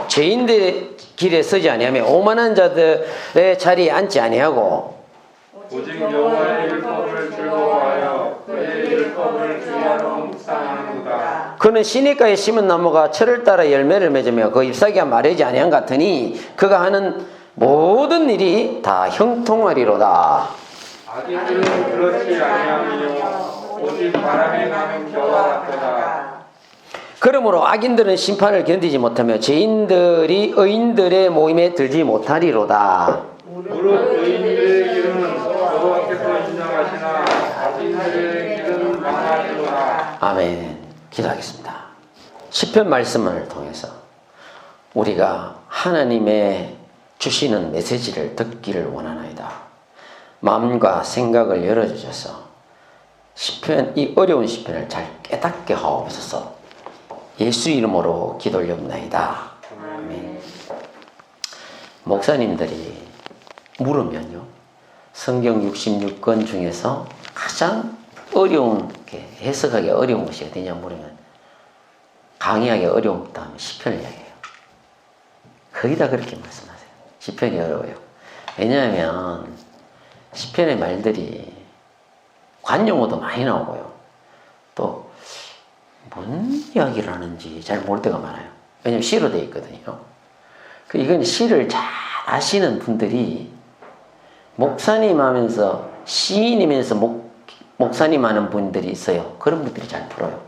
죄인들의 길에 서지 아니하며 오만한 자들의 자리에 앉지 아니하고 오직 여호와의 율법을 즐거워하여 그의 율법을 주야로 묵상하는도다. 그는 시냇가에 심은 나무가 철을 따라 열매를 맺으며 그 잎사귀가 마르지 아니한 같으니 그가 하는 모든 일이 다 형통하리로다. 악인들은 그렇지 아니하며 오직 바람에 나는 겨와 같도다. 그러므로 악인들은 심판을 견디지 못하며 죄인들이 의인들의 모임에 들지 못하리로다. 무릇 의인들의 길은 여호와께서 인정하시나 악인들의 길은 망하리로다. 아멘. 기도하겠습니다. 시편 말씀을 통해서 우리가 하나님의 주시는 메시지를 듣기를 원하나이다. 마음과 생각을 열어주셔서 시편, 이 어려운 시편을 잘 깨닫게 하옵소서. 예수 이름으로 기도 올려옵나이다. 아멘. 목사님들이 물으면요, 성경 66권 중에서 가장 어려운, 해석하기 어려운 것이 어디냐 물으면 강의하기 어려운 다음에 시편을 이야기해요. 거의 다 그렇게 말씀하세요. 시편이 어려워요. 왜냐하면 시편의 말들이 관용어도 많이 나오고요. 또 뭔 이야기를 하는지 잘 모를 때가 많아요. 왜냐하면 시로 되어 있거든요. 이건 시를 잘 아시는 분들이 목사님 하면서 시인이면서 목사님 하는 분들이 있어요. 그런 분들이 잘 풀어요.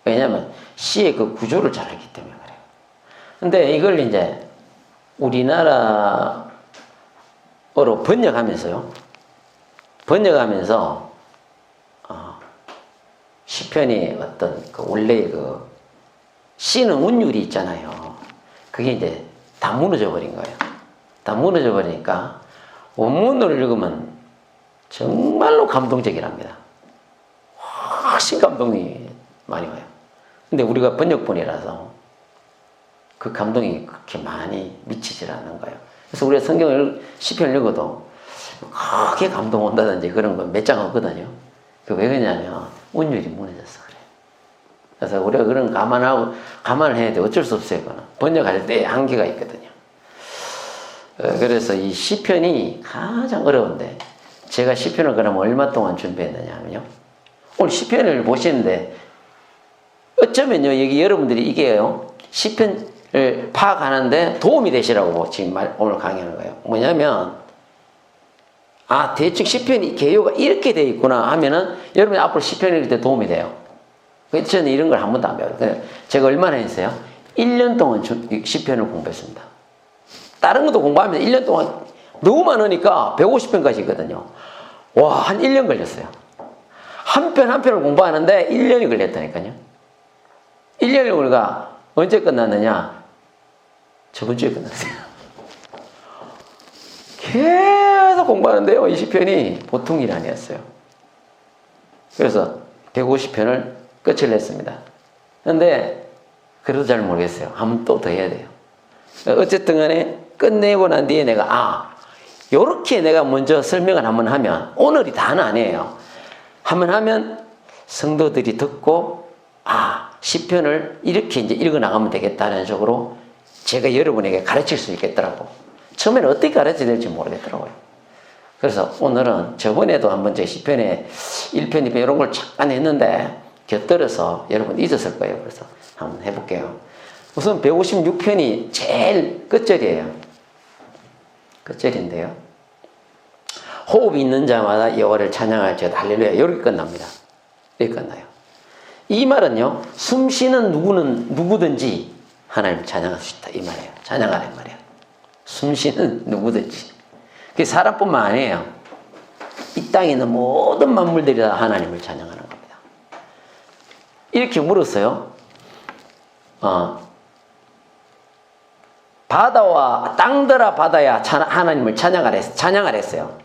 왜냐하면 시의 그 구조를 잘 알기 때문에 그래요. 근데 이걸 이제 우리나라어로 번역하면서 시편이 어떤 원래 시는 운율이 있잖아요. 그게 이제 다 무너져 버린 거예요. 다 무너져 버리니까 원문을 읽으면 정말로 감동적이랍니다. 훨씬 감동이 많이 와요. 근데 우리가 번역본이라서 그 감동이 그렇게 많이 미치질 않는 거예요. 그래서 우리가 시편을 읽어도 크게 감동 온다든지 그런 건 몇 장 없거든요. 왜 그러냐면 운율이 무너져서 그래요. 그래서 우리가 그런 감안을 해야 돼. 어쩔 수 없어요. 그거는. 번역할 때 한계가 있거든요. 그래서 이 시편이 가장 어려운데 제가 시편을 그럼 얼마 동안 준비했느냐 하면요. 오늘 시편을 보시는데 어쩌면요. 여기 여러분들이 이게요. 시편을 파악하는데 도움이 되시라고 지금 오늘 강의하는 거예요. 뭐냐면 대충 시편이 개요가 이렇게 되어 있구나 하면은 여러분이 앞으로 시편 읽을 때 도움이 돼요. 그래서 저는 이런 걸 한 번도 안 배워요. 제가 얼마나 했어요? 1년 동안 시편을 공부했습니다. 다른 것도 공부하면서 1년 동안 너무 많으니까 150편까지 있거든요. 와, 한 1년 걸렸어요. 한 편 한 편을 공부하는데 1년이 걸렸다니까요. 1년을 우리가 언제 끝났느냐? 저번 주에 끝났어요. 계속 공부하는데요. 이 시편이 보통 일이 아니었어요. 그래서 150편을 끝을 냈습니다. 그런데 그래도 잘 모르겠어요. 한번 또 더 해야 돼요. 어쨌든 간에 끝내고 난 뒤에 내가 요렇게 내가 먼저 설명을 한번 하면 오늘이 다는 아니에요. 한번 하면 성도들이 듣고 시편을 이렇게 이제 읽어 나가면 되겠다는 식으로 제가 여러분에게 가르칠 수 있겠더라고. 처음에는 어떻게 가르쳐야 될지 모르겠더라고요. 그래서 오늘은 저번에도 한번 제 시편에 1편, 2편 이런 걸 잠깐 했는데 곁들여서 여러분 잊었을 거예요. 그래서 한번 해볼게요. 우선 156편이 제일 끝절이에요. 끝절인데요. 호흡이 있는 자마다 여호와를 찬양할지어다 할렐루야. 이렇게 끝납니다. 이렇게 끝나요. 이 말은요. 숨 쉬는 누구든지 하나님을 찬양할 수 있다. 이 말이에요. 찬양하라는 말이에요. 숨 쉬는 누구든지. 그게 사람뿐만 아니에요. 이 땅에 있는 모든 만물들이 다 하나님을 찬양하는 겁니다. 이렇게 물었어요. 바다와 땅들아 바다야 하나님을 찬양하랬어요.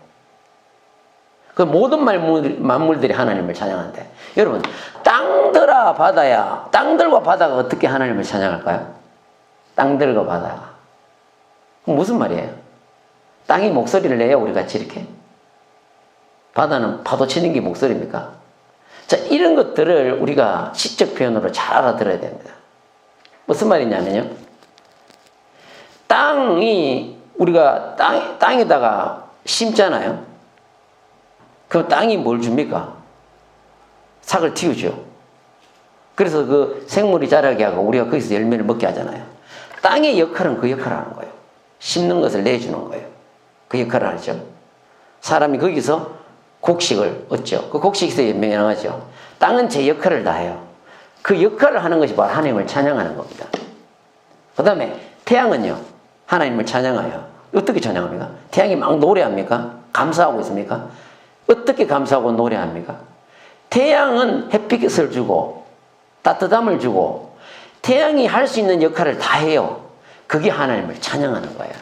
그 모든 만물들이 하나님을 찬양하는데 여러분 땅들아 바다야 땅들과 바다가 어떻게 하나님을 찬양할까요? 땅들과 바다가 무슨 말이에요? 땅이 목소리를 내요 우리 같이 이렇게? 바다는 파도 치는 게 목소리입니까? 자, 이런 것들을 우리가 시적 표현으로 잘 알아들어야 됩니다. 무슨 말이냐면요. 땅이 우리가 땅에다가 심잖아요. 그럼 땅이 뭘 줍니까? 삭을 틔우죠. 그래서 그 생물이 자라게 하고 우리가 거기서 열매를 먹게 하잖아요. 땅의 역할은 그 역할을 하는 거예요. 심는 것을 내주는 거예요. 그 역할을 하죠. 사람이 거기서 곡식을 얻죠. 그 곡식에서 열매가 나가죠. 땅은 제 역할을 다해요. 그 역할을 하는 것이 바로 하나님을 찬양하는 겁니다. 그 다음에 태양은요, 하나님을 찬양해요. 어떻게 찬양합니까? 태양이 막 노래합니까? 감사하고 있습니까? 어떻게 감사하고 노래합니까? 태양은 햇빛을 주고 따뜻함을 주고 태양이 할 수 있는 역할을 다 해요. 그게 하나님을 찬양하는 거예요.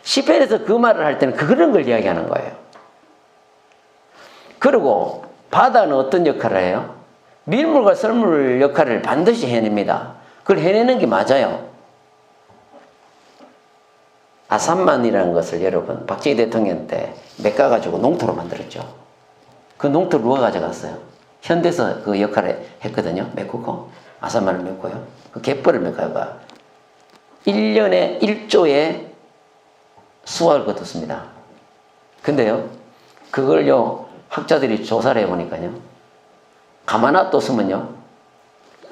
시편에서 그 말을 할 때는 그런 걸 이야기하는 거예요. 그리고 바다는 어떤 역할을 해요? 밀물과 썰물 역할을 반드시 해냅니다. 그걸 해내는 게 맞아요. 아산만이라는 것을 여러분 박정희 대통령 때 메꿔가지고 농토로 만들었죠. 그 농토를 누가 가져갔어요? 현대에서 그 역할을 했거든요. 메꾸고 아산만을 메고요. 그 갯벌을 메꿔가 1년에 1조의 수확을 거뒀습니다. 근데요, 그걸요 학자들이 조사를 해보니까요, 가만 놔뒀으면요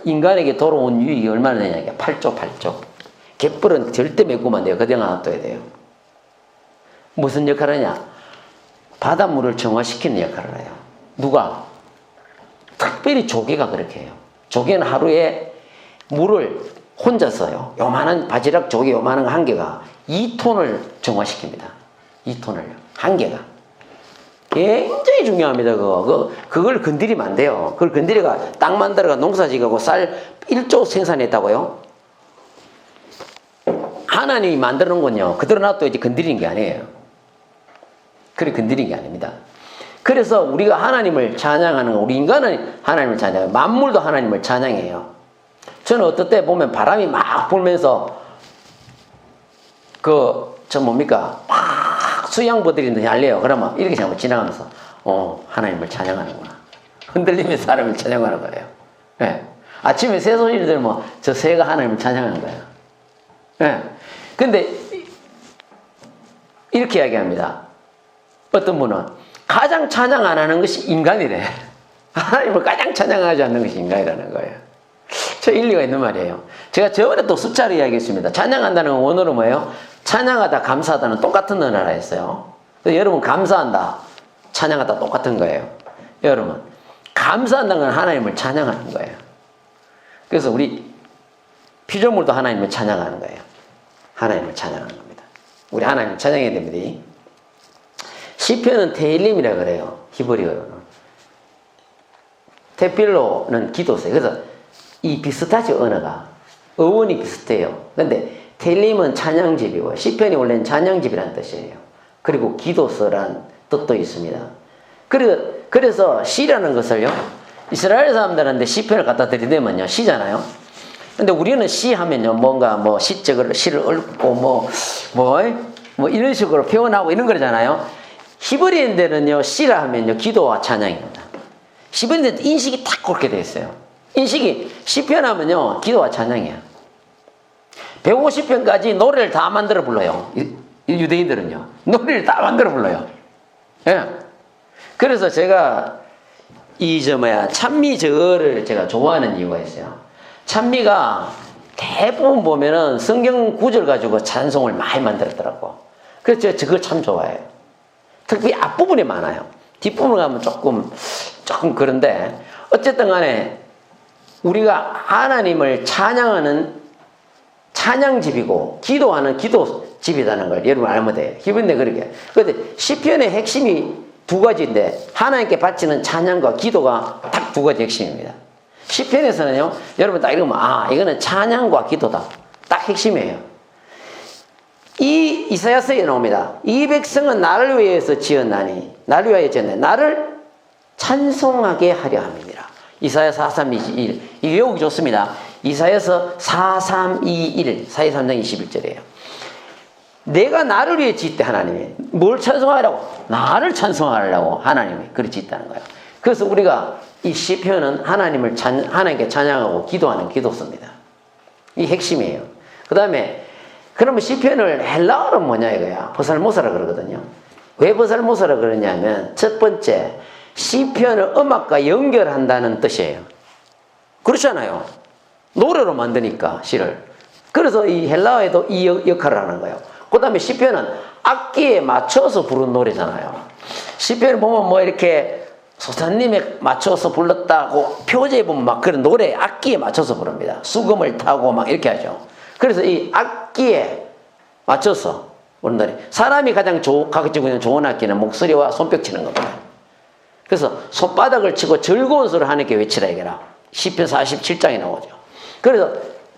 인간에게 돌아온 유익이 얼마나 되냐? 8조. 갯벌은 절대 메꾸면 안 돼요. 그대로 놔둬야 돼요. 무슨 역할을 하냐? 바닷물을 정화시키는 역할을 해요. 누가? 특별히 조개가 그렇게 해요. 조개는 하루에 물을 혼자서요, 요만한 바지락 조개 요만한 한 개가 2톤을 정화시킵니다. 2톤을요. 한 개가. 굉장히 중요합니다. 그걸 건드리면 안 돼요. 그걸 건드려가 땅 만들어가 농사 지어가고 쌀 1조 생산했다고요? 하나님이 만들어 놓은 건요, 그대로 놔둬야지 건드리는 게 아니에요. 그래, 건드리는 게 아닙니다. 그래서 우리가 하나님을 찬양하는 거, 우리 인간은 하나님을 찬양해요. 만물도 하나님을 찬양해요. 저는 어떨 때 보면 바람이 막 불면서 막 수양보들이 날려요. 그러면 이렇게 생각하면 지나가면서 하나님을 찬양하는구나. 흔들리면서 하나님을 찬양하는 거예요. 네. 아침에 새 소리를 들으면 저 새가 하나님을 찬양하는 거예요. 네. 근데 이렇게 이야기합니다. 어떤 분은 가장 찬양 안 하는 것이 인간이래. 하나님을 가장 찬양하지 않는 것이 인간이라는 거예요. 저 일리가 있는 말이에요. 제가 저번에 또 숫자를 이야기했습니다. 찬양한다는 건 원어로 뭐예요? 찬양하다, 감사하다는 똑같은 언어라 했어요. 여러분, 감사한다, 찬양하다 똑같은 거예요. 여러분, 감사한다는 건 하나님을 찬양하는 거예요. 그래서 우리 피조물도 하나님을 찬양하는 거예요. 하나님을 찬양하는 겁니다. 우리 하나님을 찬양해야 됩니다. 시편은 테일림이라 그래요. 히브리어로는. 테필로는 기도세요. 그래서 이 비슷하죠, 언어가. 어원이 비슷해요. 근데 테일림은 찬양집이고 시편이 원래는 찬양집이라는 뜻이에요. 그리고 기도서란 뜻도 있습니다. 그래서 시라는 것을요, 이스라엘 사람들한테 시편을 갖다 들이대면요, 시잖아요. 근데 우리는 시 하면요, 뭔가 시를 읊고 이런 식으로 표현하고 이런 거잖아요. 히브리인들은요, 시라 하면요, 기도와 찬양입니다. 히브리인들 인식이 딱 그렇게 되어 있어요. 인식이 시편 하면요, 기도와 찬양이야. 150편까지 노래를 다 만들어 불러요. 유대인들은요, 노래를 다 만들어 불러요. 예. 그래서 제가 찬미절을 제가 좋아하는 이유가 있어요. 찬미가 대부분 보면은 성경 구절 가지고 찬송을 많이 만들었더라고. 그래서 제가 그걸 참 좋아해요. 특히 앞부분이 많아요. 뒷부분 가면 조금 그런데, 어쨌든 간에 우리가 하나님을 찬양하는 찬양집이고 기도하는 기도집이라는 걸 여러분 알면 돼요. 기분인데 그렇게. 그런데 시편의 핵심이 두 가지인데, 하나님께 바치는 찬양과 기도가 딱 두 가지 핵심입니다. 시편에서는요, 여러분 딱 읽으면 이거는 찬양과 기도다. 딱 핵심이에요. 이 이사야서에 나옵니다. 이 백성은 나를 위해서 지었나니, 나를 위하여 지었나니 나를 찬송하게 하려 함이니라. 이사야 4321. 이 외우기 좋습니다. 이사야서 4321, 43장 21절이에요. 내가 나를 위해 짓대. 하나님이 뭘 찬송하라고? 나를 찬송하려고 하나님이 그렇게 짓다는 거예요. 그래서 우리가 이 시편은 하나님께 찬양하고 기도하는 기도서입니다. 이 핵심이에요. 그 다음에 그러면 시편을 헬라어로 뭐냐 이거야. 보살모사라 그러거든요. 왜 보살모사라 그러냐면 첫 번째 시편을 음악과 연결한다는 뜻이에요. 그렇잖아요. 노래로 만드니까 시를. 그래서 이 헬라어에도 이 역할을 하는 거예요. 그 다음에 시편은 악기에 맞춰서 부른 노래잖아요. 시편을 보면 뭐 이렇게 소사님에 맞춰서 불렀다고 표제에 보면 막 그런 노래 악기에 맞춰서 부릅니다. 수금을 타고 막 이렇게 하죠. 그래서 이 악기에 맞춰서 부른 노래. 사람이 가장 가지고 있는 좋은 악기는 목소리와 손뼉 치는 겁니다. 그래서 손바닥을 치고 즐거운 소리를 하나님께 외치라 이거라. 시편 47장에 나오죠. 그래서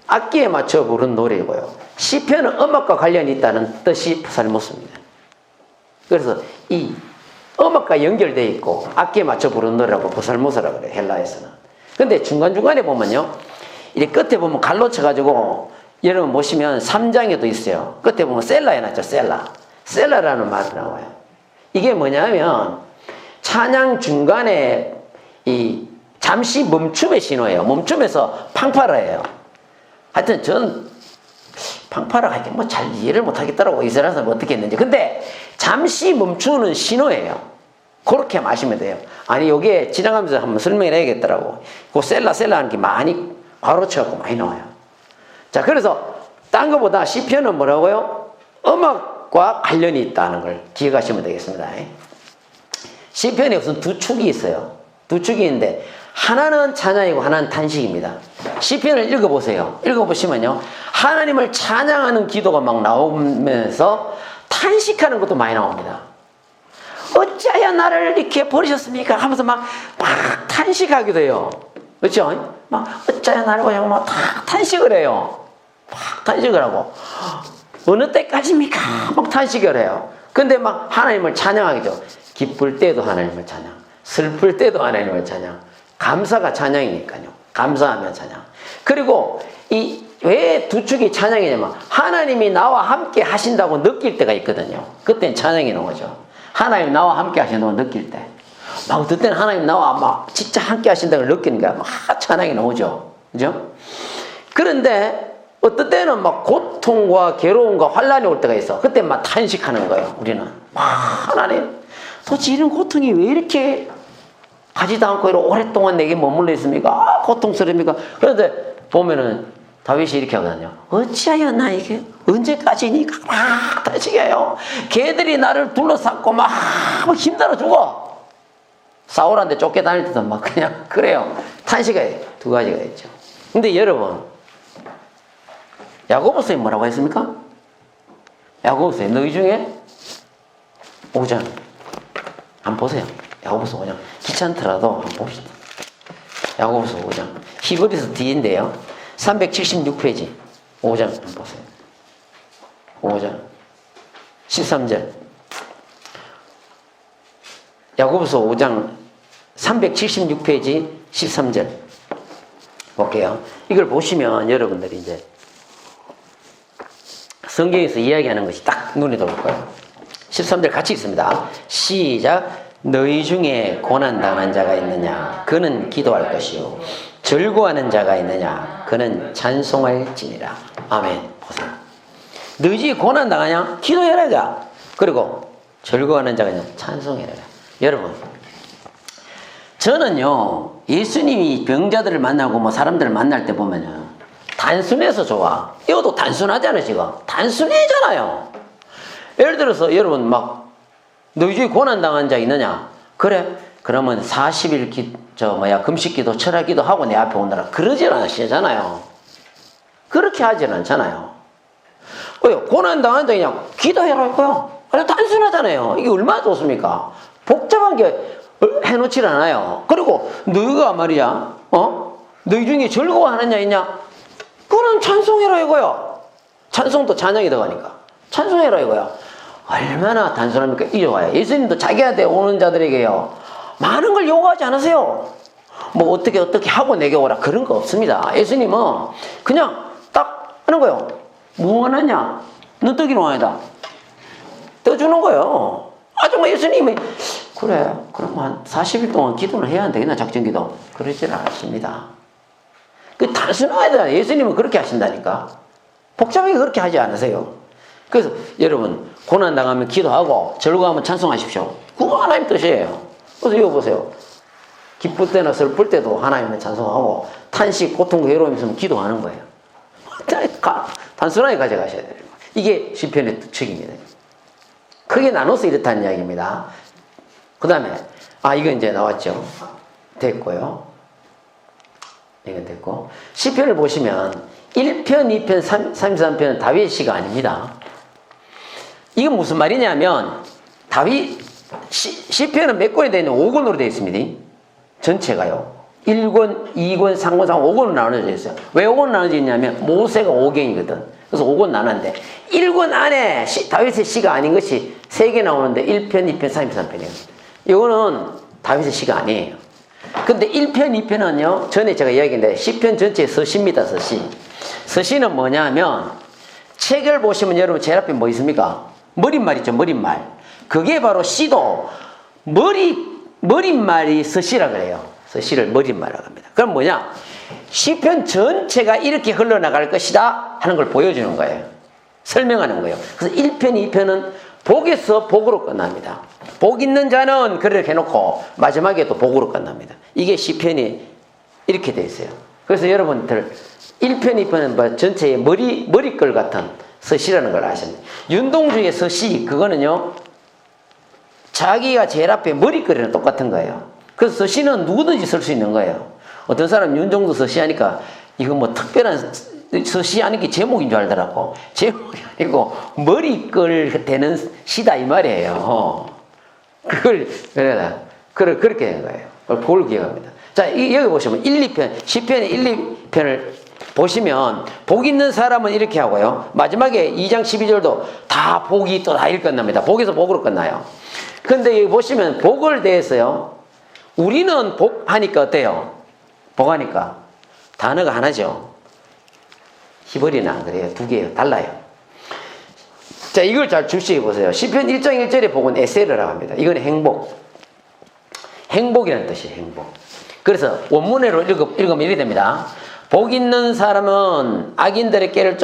악기에 맞춰 부른 노래고요. 시편은 음악과 관련이 있다는 뜻이 보살모스입니다. 그래서 이 음악과 연결되어 있고 악기에 맞춰 부르는 노래라고 보살모사라고 그래요. 헬라에서는. 근데 중간중간에 보면요. 이 끝에 보면 갈로 쳐가지고 여러분 보시면 3장에도 있어요. 끝에 보면 셀라 해놨죠. 셀라라는 말이 나와요. 이게 뭐냐면 찬양 중간에 이 잠시 멈춤의 신호예요. 멈춤에서 팡파라예요. 하여튼 전 팡파라가 이렇게 뭐 잘 이해를 못하겠더라고. 이스라엘 사람 어떻게 했는지. 근데 잠시 멈추는 신호예요. 그렇게 마시면 돼요. 아니 요게 지나가면서 한번 설명을 해야겠더라고. 그 셀라 하는 게 많이 바로 쳐갖고 많이 나와요. 자, 그래서 딴 거보다 시편은 뭐라고요? 음악과 관련이 있다는 걸 기억하시면 되겠습니다. 시편에 우선 두 축이 있어요. 두 축이 있는데 하나는 찬양이고 하나는 탄식입니다. 시편을 읽어보세요. 읽어보시면요. 하나님을 찬양하는 기도가 막 나오면서 탄식하는 것도 많이 나옵니다. 어찌하여 나를 이렇게 버리셨습니까? 하면서 막 탄식하기도 해요. 그렇죠? 막 어찌하여 나를 그냥 막 탄식을 해요. 막 탄식을 하고 어느 때까지입니까? 막 탄식을 해요. 근데 막 하나님을 찬양하기도 기쁠 때도 하나님을 찬양, 슬플 때도 하나님을 찬양, 감사가 찬양이니까요. 감사하면 찬양. 그리고 이 왜 두 축이 찬양이냐면 하나님이 나와 함께 하신다고 느낄 때가 있거든요. 그때는 찬양이 나오죠. 하나님 나와 함께 하신다고 느낄 때. 막 어떨 때는 하나님 나와 막 진짜 함께 하신다고 느끼니까 막 찬양이 나오죠. 그죠? 그런데 어떨 때는 막 고통과 괴로움과 환란이 올 때가 있어. 그때 막 탄식하는 거예요. 우리는 막 하나님 도대체 이런 고통이 왜 이렇게 가지도 않고 이렇게 오랫동안 내게 머물러 있습니까? 고통스럽습니까? 그런데 보면은 다윗이 이렇게 하거든요. 어찌하여 나에게 언제까지니까 막 탄식해요. 개들이 나를 둘러쌌고 막 힘들어 죽어. 사울한테 쫓겨다닐 때도 막 그냥 그래요. 탄식이 두 가지가 있죠. 근데 여러분 야고보서에 뭐라고 했습니까? 야고보서에 너희 중에 5장 한번 보세요. 야고보서 5장 귀찮더라도 한번 봅시다. 야고보서 5장 히브리서 뒤인데요. 376페이지 5장 한번 보세요. 5장 13절 야고보서 5장 376페이지 13절 볼게요. 이걸 보시면 여러분들이 이제 성경에서 이야기하는 것이 딱 눈에 들어올 거예요. 13절 같이 읽습니다. 시작. 너희 중에 고난당한 자가 있느냐? 그는 기도할 것이요. 즐거워하는 자가 있느냐? 그는 찬송할지니라. 아멘. 보세요. 너희 중에 고난당하냐? 기도해라. 그리고 즐거워하는 자가 있느냐? 찬송해라. 여러분, 저는요, 예수님이 병자들을 만나고 뭐 사람들을 만날 때 보면은 단순해서 좋아. 이것도 단순하잖아요, 지금. 단순해잖아요. 예를 들어서 여러분 막 너희 중에 고난당한 자 있느냐? 그래. 그러면 40일 금식기도 철학기도 하고 내 앞에 오느라 그러질 않으시잖아요. 그렇게 하질 않잖아요. 왜요? 고난당한 자 그냥 기도해라 이거요. 단순하잖아요. 이게 얼마나 좋습니까? 복잡한 게 해놓질 않아요. 그리고 너희가 말이야, 너희 중에 즐거워하느냐 있냐? 그럼 찬송해라 이거요. 찬송도 찬양이 들어가니까 찬송해라 이거야. 얼마나 단순합니까? 이리 와요. 예수님도 자기한테 오는 자들에게요 많은 걸 요구하지 않으세요. 뭐 어떻게 하고 내게 오라 그런 거 없습니다. 예수님은 그냥 딱 하는 거예요. 뭐 원하냐? 너 떡이 원하다. 떠주는 거예요. 정말 예수님이 그래 그럼 한 40일 동안 기도를 해야 안 되겠나? 작정기도. 그러질 않습니다. 그 단순하다. 예수님은 그렇게 하신다니까. 복잡하게 그렇게 하지 않으세요. 그래서 여러분 고난 당하면 기도하고 즐거워하면 찬송하십시오. 그거 하나님 뜻이에요. 그래서 이거 보세요. 기쁠 때나 슬플 때도 하나님을 찬송하고 탄식, 고통, 괴로움 있으면 기도하는 거예요. 단순하게 가져가셔야 돼요. 이게 시편의 특징입니다. 크게 나눠서 이렇다는 이야기입니다. 그 다음에 이거 이제 나왔죠. 됐고요. 이건 됐고 시편을 보시면 1편, 2편, 3, 3편은 다윗 시가 아닙니다. 이건 무슨 말이냐면 다윗 시편은 몇 권이 되어 있는 5권으로 되어 있습니다. 전체가요. 1권, 2권, 3권, 4권, 5권으로 나눠져 있어요. 왜 5권 나눠져 있냐면 모세가 5경이거든. 그래서 5권 나눴는데 1권 안에 다윗의 시가 아닌 것이 3개 나오는데 1편, 2편, 3편, 3편이에요. 이거는 다윗의 시가 아니에요. 근데 1편, 2편은요. 전에 제가 이야기했는데 시편 전체의 서시입니다. 서시. 서시는 뭐냐면 책을 보시면 여러분 제일 앞에 뭐 있습니까? 머릿말 있죠. 머릿말. 그게 바로 시도 머릿말이 서시라 그래요. 서시를 머릿말이라고 합니다. 그럼 뭐냐? 시편 전체가 이렇게 흘러나갈 것이다 하는 걸 보여주는 거예요. 설명하는 거예요. 그래서 1편, 2편은 복에서 복으로 끝납니다. 복 있는 자는 그렇게 해놓고 마지막에 또 복으로 끝납니다. 이게 시편이 이렇게 돼 있어요. 그래서 여러분들 1편, 2편은 뭐 전체의 머리글 같은 서시라는 걸 아셨네요. 윤동주의 서시 그거는요. 자기가 제일 앞에 머리글이랑 똑같은 거예요. 그래서 서시는 누구든지 쓸 수 있는 거예요. 어떤 사람 윤종도 서시하니까 이거 뭐 특별한 서시하는 게 제목인 줄 알더라고. 제목이 아니고 머리글 되는 시다 이 말이에요. 그걸 그렇게 된 거예요. 그걸 기억합니다. 자, 여기 보시면 1, 2편 시편의 1, 2편을 보시면 복 있는 사람은 이렇게 하고요. 마지막에 2장 12절도 다 복이 또 다 이렇게 끝납니다. 복에서 복으로 끝나요. 근데 여기 보시면 복을 대해서요. 우리는 복 하니까 어때요? 복 하니까 단어가 하나죠. 히브리는 안 그래요. 두 개예요. 달라요. 자, 이걸 잘 주시해 보세요. 시편 1장 1절의 복은 에세르라고 합니다. 이건 행복. 행복이라는 뜻이에요. 행복. 그래서 원문으로 읽으면 이렇게 됩니다. 복 있는 사람은 악인들의 꾀를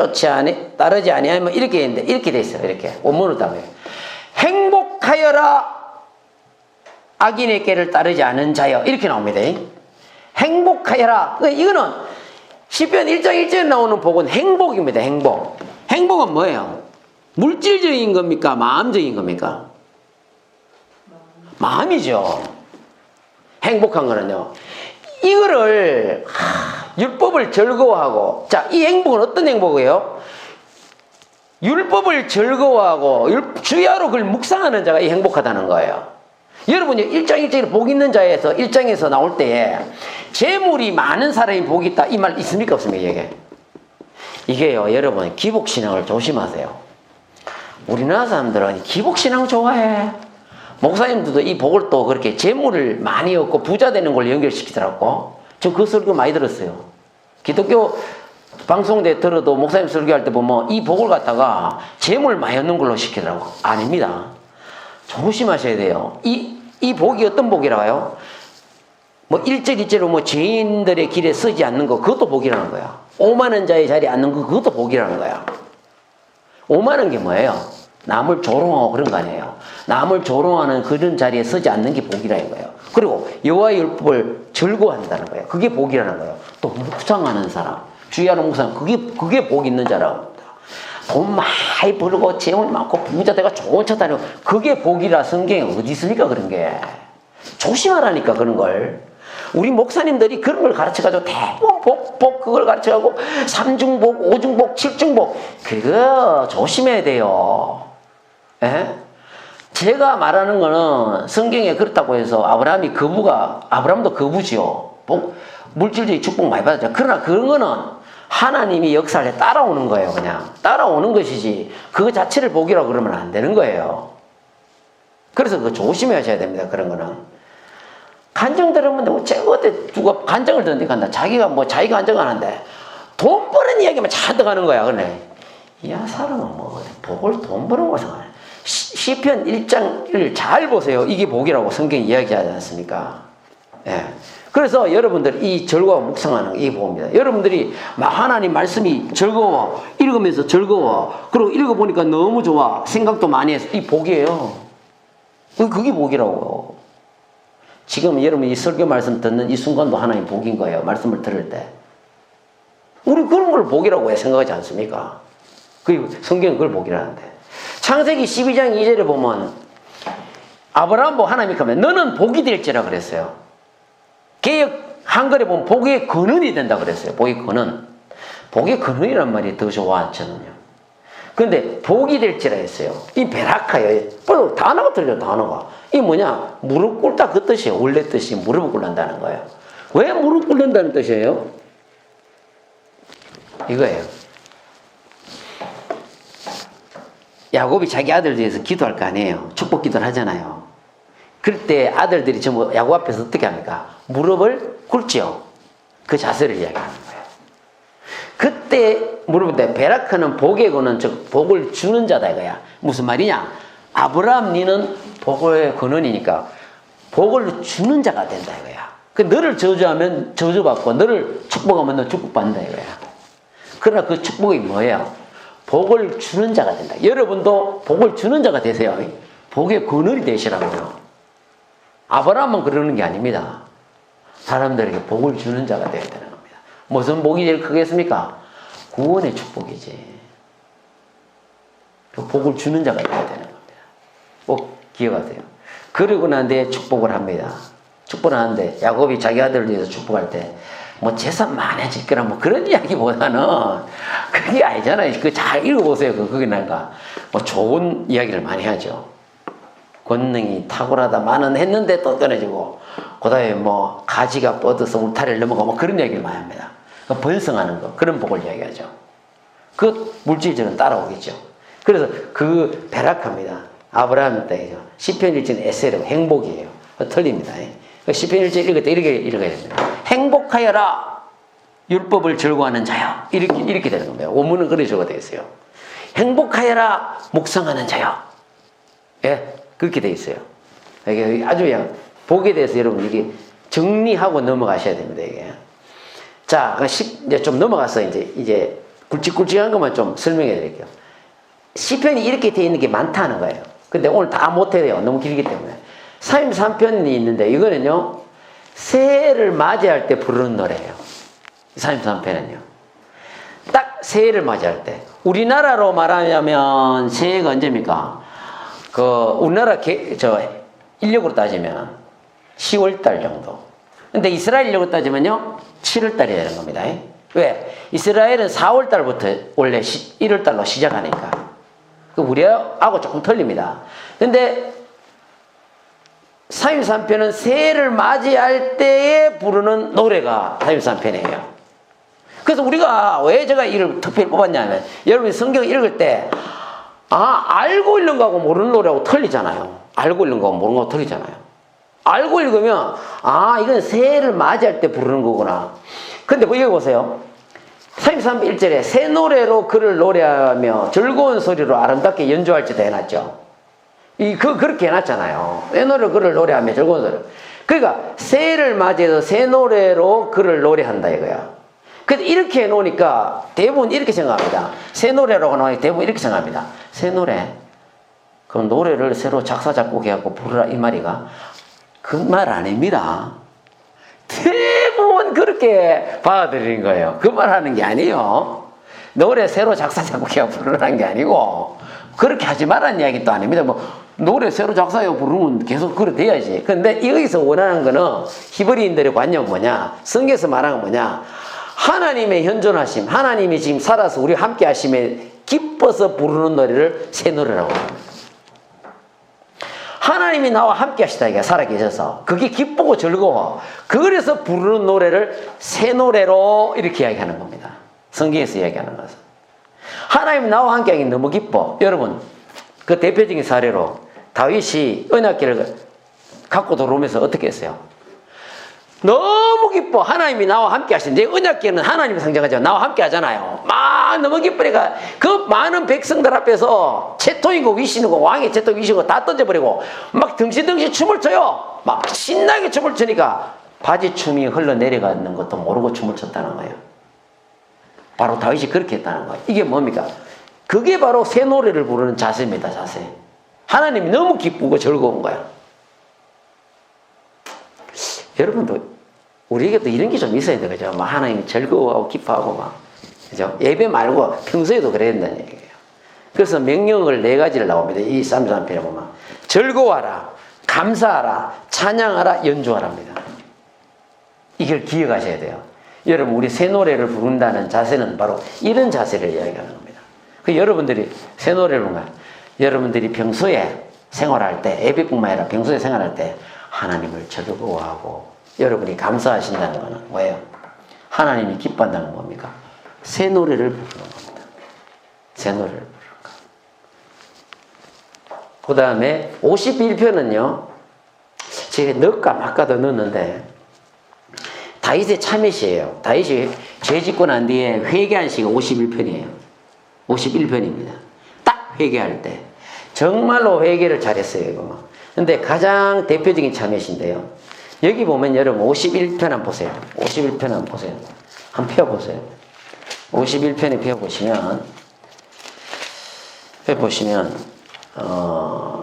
따르지 아니하면 이렇게 했는데 이렇게 돼 있어요. 이렇게 원문으로 따면 행복하여라 악인의 꾀를 따르지 않은 자여 이렇게 나옵니다. 행복하여라. 이거는 시편 1장 1절에 나오는 복은 행복입니다. 행복. 행복은 뭐예요? 물질적인 겁니까? 마음적인 겁니까? 마음이죠. 행복한 거는요. 이거를 율법을 즐거워하고 자, 이 행복은 어떤 행복이에요? 율법을 즐거워하고 주야로 그걸 묵상하는 자가 이 행복하다는 거예요. 여러분이 1장 1절에 복 있는 자에서 1장에서 나올 때에 재물이 많은 사람이 복이 있다 이 말 있습니까 없습니까? 이게요 여러분 기복신앙을 조심하세요. 우리나라 사람들은 기복신앙 좋아해. 목사님들도 이 복을 또 그렇게 재물을 많이 얻고 부자 되는 걸 연결시키더라고. 저 그 설교 많이 들었어요. 기독교 방송대 들어도 목사님 설교할 때 보면 이 복을 갖다가 재물 많이 얻는 걸로 시키더라고. 아닙니다. 조심하셔야 돼요. 이 복이 어떤 복이라고요? 뭐 1절 2절로 뭐 죄인들의 길에 서지 않는 거 그것도 복이라는 거야. 오만한 자의 자리에 앉는 거 그것도 복이라는 거야. 오만한 게 뭐예요? 남을 조롱하고 그런 거 아니에요. 남을 조롱하는 그런 자리에 서지 않는 게 복이라는 거예요. 그리고 여호와의 율법을 즐거워한다는 거예요. 그게 복이라는 거예요. 또 묵상하는 사람, 주의하는 묵상, 그게 복 있는 자라고 합니다. 돈 많이 벌고 재물 많고 부자 되고 좋은 차 다니고 그게 복이라 성경에 어디 있습니까 그런 게. 조심하라니까 그런 걸. 우리 목사님들이 그런 걸 가르쳐가지고 대부분 복 그걸 가르쳐가고 3중복, 5중복, 7중복 그거 조심해야 돼요. 예? 제가 말하는 거는 성경에 그렇다고 해서 아브라함도 거부지요. 물질적인 축복 많이 받았죠. 그러나 그런 거는 하나님이 역사를 따라오는 거예요. 그냥 따라오는 것이지 그거 자체를 복이라고 그러면 안 되는 거예요. 그래서 그거 조심하셔야 됩니다. 그런 거는 간증 들으면 뭐 제가 어때 누가 간증을 듣는데 간다. 자기가 간증 안 하는데 돈 버는 이야기만 잔뜩 하는 거야. 그래. 이 사람은 뭐 복을 돈 버는 것을 하네. 시편 1장을 잘 보세요. 이게 복이라고 성경이 이야기하지 않습니까? 예. 그래서 여러분들 이 절과 묵상하는 이 복입니다. 여러분들이 막 하나님 말씀이 즐거워, 읽으면서 즐거워, 그리고 읽어보니까 너무 좋아, 생각도 많이 해서 이 복이에요. 그게 복이라고요. 지금 여러분 이 설교 말씀 듣는 이 순간도 하나님 복인 거예요. 말씀을 들을 때. 우리 그런 걸 복이라고 생각하지 않습니까? 그리고 성경은 그걸 복이라는데. 창세기 12장 2절에 보면 아브라함 보고 하나님이 하면 너는 복이 될지라 그랬어요. 개역 한글에 보면 복의 근원이 된다 그랬어요. 복의 근원. 복의 근원이란 말이 더 좋아, 저는요. 근데 복이 될지라 했어요. 이 베라카예요. 단어가 틀려, 단어가. 이 뭐냐? 무릎 꿇다 그 뜻이에요. 원래 뜻이 무릎을 꿇는다는 거예요. 왜 무릎 꿇는다는 뜻이에요? 이거예요. 야곱이 자기 아들 위해서 기도할 거 아니에요. 축복 기도를 하잖아요. 그럴 때 아들들이 전부 야곱 앞에서 어떻게 합니까? 무릎을 꿇죠. 그 자세를 이야기하는 거예요. 그때 물어볼 베라크는 복의 근원, 즉 복을 주는 자다 이거야. 무슨 말이냐? 아브라함 니는 복의 근원이니까 복을 주는 자가 된다 이거야. 그 너를 저주하면 저주받고 너를 축복하면 너 축복받는다 이거야. 그러나 그 축복이 뭐예요? 복을 주는 자가 된다. 여러분도 복을 주는 자가 되세요. 복의 근원이 되시라고요. 아브라함은 그러는 게 아닙니다. 사람들에게 복을 주는 자가 되어야 되는 겁니다. 무슨 복이 제일 크겠습니까? 구원의 축복이지. 그 복을 주는 자가 되어야 되는 겁니다. 꼭 기억하세요. 그러고 난 뒤에 축복을 합니다. 축복을 하는데 야곱이 자기 아들을 위해서 축복할 때 뭐 재산 많아질 거라 뭐 그런 이야기보다는 그게 아니잖아요. 그 잘 읽어보세요. 그게 뭔가 뭐 좋은 이야기를 많이 하죠. 권능이 탁월하다마는 했는데 또 끊어지고 그 다음에 뭐 가지가 뻗어서 울타리를 넘어가고 뭐 그런 이야기를 많이 합니다. 번성하는 거 그런 복을 이야기하죠. 그 물질적으로 따라오겠죠. 그래서 그 베라카입니다. 아브라함 때죠. 시편 1절 에세르 행복이에요. 틀립니다. 시편 1절 읽을 때 이렇게 읽어야 됩니다. 행복하여라 율법을 즐거워하는 자여 이렇게 되는 겁니다. 원문은 그런 식으로 되어 있어요. 행복하여라 묵상하는 자여. 예, 그렇게 되어 있어요. 이게 아주 그냥 복에 대해서 여러분 이게 정리하고 넘어가셔야 됩니다. 이게. 자, 이제 좀 넘어가서 이제 굵직굵직한 것만 좀 설명해 드릴게요. 시편이 이렇게 되어 있는 게 많다는 거예요. 근데 오늘 다 못해요. 너무 길기 때문에. 33편이 있는데 이거는요. 새해를 맞이할 때 부르는 노래예요. 33편은요. 딱 새해를 맞이할 때. 우리나라로 말하자면 새해가 언제입니까? 우리나라 인력으로 따지면 10월달 정도. 근데 이스라엘 인력으로 따지면요. 7월달이 되는 겁니다. 왜? 이스라엘은 4월달부터 원래 1월달로 시작하니까. 우리하고 조금 틀립니다. 근데 33편은 새해를 맞이할 때에 부르는 노래가 33편이에요. 그래서 우리가 왜 제가 이를 특별히 뽑았냐면 여러분이 성경 읽을 때 알고 읽는 거하고 모르는 노래하고 틀리잖아요. 알고 읽는 거하고 모르는 거하고 틀리잖아요. 알고 읽으면 이건 새해를 맞이할 때 부르는 거구나. 근데 여기 보세요. 33편 1절에 새 노래로 그를 노래하며 즐거운 소리로 아름답게 연주할지도 해놨죠. 그렇게 해놨잖아요. 새 노래로 그를 노래하며 즐거운 소리로. 그러니까 새해를 맞이해서 새 노래로 그를 노래한다 이거야. 근데 이렇게 해놓으니까 대부분 이렇게 생각합니다. 새 노래라고 나오니까 대부분 이렇게 생각합니다. 새 노래. 그럼 노래를 새로 작사 작곡해갖고 부르라 이 말이가? 그 말 아닙니다. 대부분 그렇게 받아들이는 거예요. 그 말 하는 게 아니에요. 노래 새로 작사 작곡해갖고 부르라는 게 아니고 그렇게 하지 말라는 이야기 또 아닙니다. 노래 새로 작사해서 부르면 계속 그래 돼야지. 근데 여기서 원하는 거는 히브리인들의 관념은 뭐냐? 성경에서 말하는 건 뭐냐? 하나님의 현존하심, 하나님이 지금 살아서 우리와 함께 하심에 기뻐서 부르는 노래를 새 노래라고 합니다. 하나님이 나와 함께 하시다 이게 살아계셔서 그게 기쁘고 즐거워. 그래서 부르는 노래를 새 노래로 이렇게 이야기하는 겁니다. 성경에서 이야기하는 것은 하나님이 나와 함께 하기 너무 기뻐. 여러분 그 대표적인 사례로 다윗이 언약궤를 갖고 들어오면서 어떻게 했어요? 너무 기뻐. 하나님이 나와 함께 하시는데 언약궤는 하나님이 상징하죠. 나와 함께 하잖아요. 너무 기쁘니까 그 많은 백성들 앞에서 채통이고 위신이고 왕의 채통 위신이고 다 던져버리고 막 덩실덩실 춤을 춰요. 막 신나게 춤을 추니까 바지춤이 흘러내려가는 것도 모르고 춤을 췄다는 거예요. 바로 다윗이 그렇게 했다는 거예요. 이게 뭡니까? 그게 바로 새 노래를 부르는 자세입니다. 자세. 하나님이 너무 기쁘고 즐거운 거야. 여러분도 우리에게도 이런 게 좀 있어야 돼, 그죠? 막 하나님이 즐거워하고 기뻐하고 막, 그죠? 예배 말고 평소에도 그래야 된다는 얘기예요. 그래서 명령을 4가지를 나옵니다. 이 33편에 보면 즐거워하라, 감사하라, 찬양하라, 연주하랍니다. 이걸 기억하셔야 돼요. 여러분, 우리 새 노래를 부른다는 자세는 바로 이런 자세를 이야기하는 겁니다. 그 여러분들이 새 노래를 부르면 여러분들이 평소에 생활할 때, 예배뿐만 아니라 평소에 생활할 때 하나님을 즐거워하고 여러분이 감사하신다는 것은 뭐예요? 하나님이 기뻐한다는 건 뭡니까? 새 노래를 부르는 겁니다. 새 노래를 부르는 거. 그 다음에 51편은요, 제가 넣을까 말까도 넣었는데, 다윗의 참회시예요. 다윗이 죄 짓고 난 뒤에 회개한 시가 51편이에요. 51편입니다. 딱 회개할 때. 정말로 회개를 잘했어요, 이거. 근데 가장 대표적인 참회시인데요. 여기 보면 여러분 51편 한번 보세요. 51편 한번 보세요. 한번 펴보세요. 51편에 펴보시면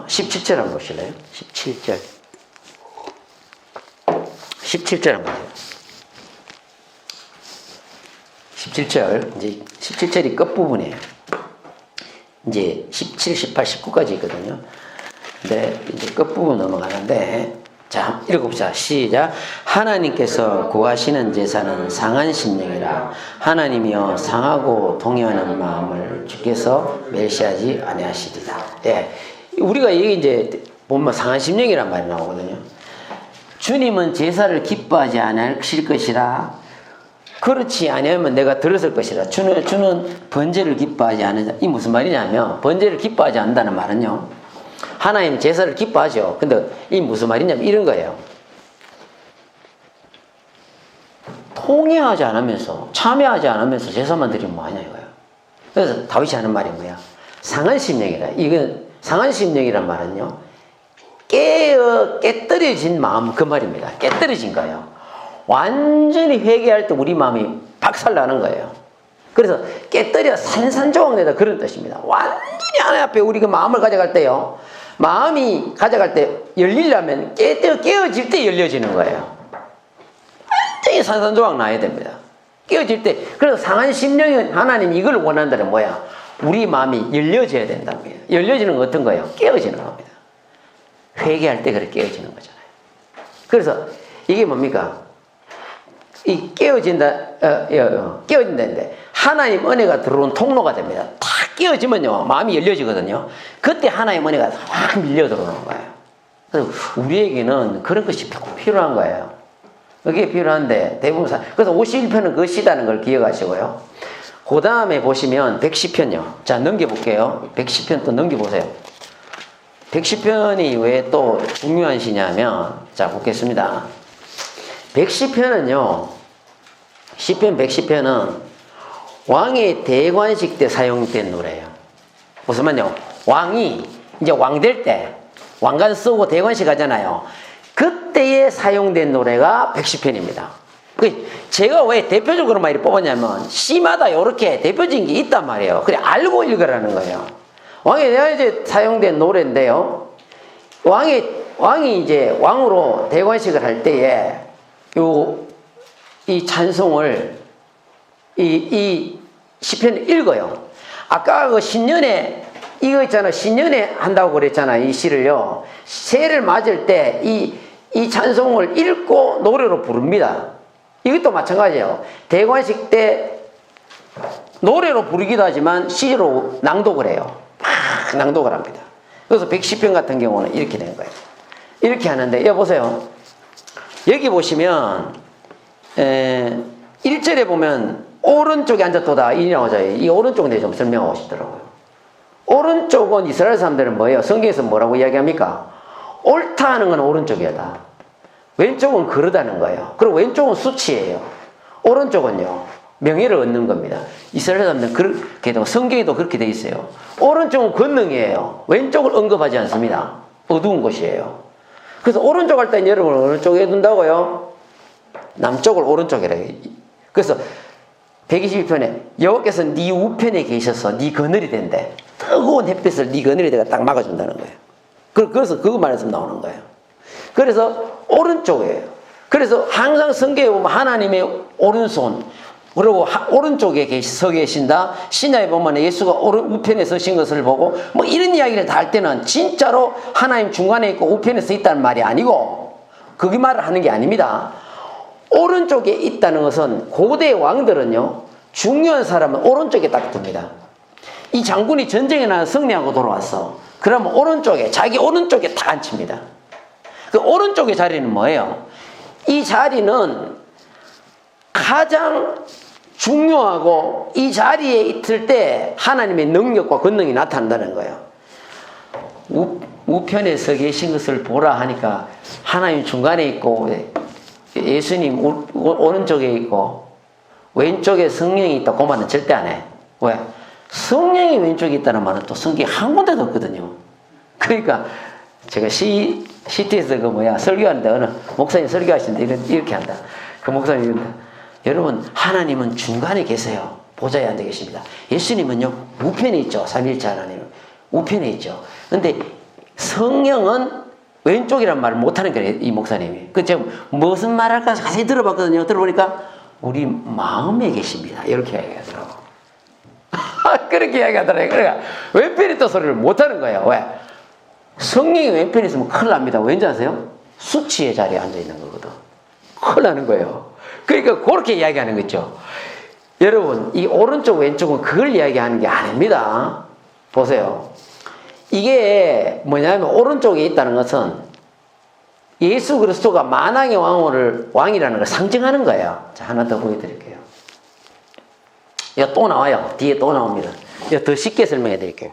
17절 한번 보실래요? 17절. 17절 한번 보세요. 17절, 이제 17절이 끝부분이에요. 이제 17, 18, 19까지 있거든요. 근데 이제 끝부분 넘어가는데, 자, 읽어봅시다. 시작. 하나님께서 구하시는 제사는 상한 심령이라. 하나님이여 상하고 동요하는 마음을 주께서 멸시하지 아니하시리라. 예. 우리가 이게 이제 보면 상한 심령이란 말이 나오거든요. 주님은 제사를 기뻐하지 않으실 것이라. 그렇지 아니하면 내가 들었을 것이라. 주는 번제를 기뻐하지 않는다. 이 무슨 말이냐면, 번제를 기뻐하지 않는다는 말은요, 하나님 제사를 기뻐하죠. 근데 이 무슨 말이냐면 이런 거예요. 통회하지 않으면서, 참여하지 않으면서 제사만 드리면 뭐하냐 이거예요. 그래서 다윗이 하는 말이 뭐야? 상한 심령이라. 이건 상한 심령이란 말은요, 깨떨어진 마음, 그 말입니다. 깨떨어진 거예요. 완전히 회개할 때 우리 마음이 박살나는 거예요. 그래서 깨떨어 산산조각내다, 그런 뜻입니다. 완전히 하나님 앞에 우리가 마음을 가져갈 때요, 마음이 가져갈 때 열리려면 깨어질 때 열려지는 거예요. 완전히 산산조각 나야 됩니다. 깨어질 때. 그래서 상한 심령이, 하나님이 이걸 원한다는 뭐야? 우리 마음이 열려져야 된답니다. 열려지는 건 어떤 거예요? 깨어지는 겁니다. 회개할 때 그렇게 깨어지는 거잖아요. 그래서 이게 뭡니까? 이 깨어진다는데 하나님 은혜가 들어온 통로가 됩니다. 다 깨어지면요, 마음이 열려지거든요. 그때 하나님 은혜가 확 밀려 들어오는 거예요. 그래서 우리에게는 그런 것이 필요한 거예요. 그게 필요한데 대부분 그래서 51편은 그 시다는 걸 기억하시고요. 그 다음에 보시면 110편요. 자, 넘겨볼게요. 110편 또 넘겨보세요. 110편이 왜 또 중요한 시냐면, 자, 보겠습니다. 110편은요, 시편 110편은 왕의 대관식 때 사용된 노래예요. 무슨 말이요? 왕이 이제 왕 될 때, 왕관 쓰고 대관식 하잖아요. 그때에 사용된 노래가 110편입니다. 제가 왜 대표적으로 많이 뽑았냐면, 시마다 이렇게 대표적인 게 있단 말이에요. 그래, 알고 읽으라는 거예요. 왕이 내가 이제 사용된 노래인데요. 왕이 이제 왕으로 대관식을 할 때에 이 찬송을 이 시편을 읽어요. 아까 그 신년에 이거 있잖아, 신년에 한다고 그랬잖아. 이 시를요, 새해를 맞을 때 이 찬송을 읽고 노래로 부릅니다. 이것도 마찬가지예요. 대관식 때 노래로 부르기도 하지만 시로 낭독을 해요. 막 낭독을 합니다. 그래서 110편 같은 경우는 이렇게 된 거예요. 이렇게 하는데, 여보세요. 여기 보시면 1절에 보면 오른쪽에 앉았도다 이 나오죠. 이 오른쪽에 대해 좀 설명하고 싶더라고요. 오른쪽은 이스라엘 사람들은 뭐예요? 성경에서 뭐라고 이야기합니까? 옳다 하는 건 오른쪽이다. 왼쪽은 그러다는 거예요. 그리고 왼쪽은 수치예요. 오른쪽은요, 명예를 얻는 겁니다. 이스라엘 사람들은 그렇게 되고 성경에도 그렇게 돼 있어요. 오른쪽은 권능이에요. 왼쪽을 언급하지 않습니다. 어두운 곳이에요. 그래서 오른쪽 할 때는 여러분 어느 쪽에 둔다고요? 남쪽을 오른쪽이라 해요. 그래서 121편에 여호와께서 네 우편에 계셔서 네 그늘이 된대. 뜨거운 햇빛을 네 그늘에 내가 딱 막아준다는 거예요. 그래서 그거 말해서 나오는 거예요. 그래서 오른쪽이에요. 그래서 항상 성경에 보면 하나님의 오른손, 그리고 오른쪽에 서 계신다. 신약에 보면 예수가 우편에 서신 것을 보고 뭐 이런 이야기를 다 할 때는 진짜로 하나님 중간에 있고 우편에 서 있다는 말이 아니고 그게 말을 하는 게 아닙니다. 오른쪽에 있다는 것은 고대 왕들은요, 중요한 사람은 오른쪽에 딱 둡니다. 이 장군이 전쟁에 나가 승리하고 돌아왔어. 그러면 오른쪽에, 자기 오른쪽에 딱 앉힙니다. 그 오른쪽의 자리는 뭐예요? 이 자리는 가장 중요하고 이 자리에 있을 때 하나님의 능력과 권능이 나타난다는 거예요. 우편에 서 계신 것을 보라 하니까 하나님 중간에 있고 예수님 오른쪽에 있고 왼쪽에 성령이 있다. 그 말은 절대 안 해. 왜? 성령이 왼쪽에 있다는 말은 또 성경에 한 군데도 없거든요. 그러니까 제가 시티에서 설교하는데 어느 목사님 설교하시는데 이렇게 한다. 그 목사님이 이런다. 여러분, 하나님은 중간에 계세요. 보좌에 앉아 계십니다. 예수님은요, 우편에 있죠. 삼위일체 하나님은 우편에 있죠. 근데 성령은 왼쪽이란 말을 못하는 거예요, 이 목사님이. 그 제가 무슨 말 할까 자세히 들어봤거든요. 들어보니까 우리 마음에 계십니다. 이렇게 이야기하더라고. 그렇게 이야기하더라고요. 그러니까 왼편에 있다 소리를 못하는 거예요. 왜? 성령이 왼편에 있으면 큰일 납니다. 왠지 아세요? 수치의 자리에 앉아 있는 거거든. 큰일 나는 거예요. 그러니까 그렇게 이야기하는 거죠. 여러분, 이 오른쪽 왼쪽은 그걸 이야기하는 게 아닙니다. 보세요. 이게 뭐냐면 오른쪽에 있다는 것은 예수 그리스도가 만왕의 왕이라는 걸 상징하는 거예요. 자, 하나 더 보여드릴게요. 이거 또 나와요. 뒤에 또 나옵니다. 이거 더 쉽게 설명해 드릴게요.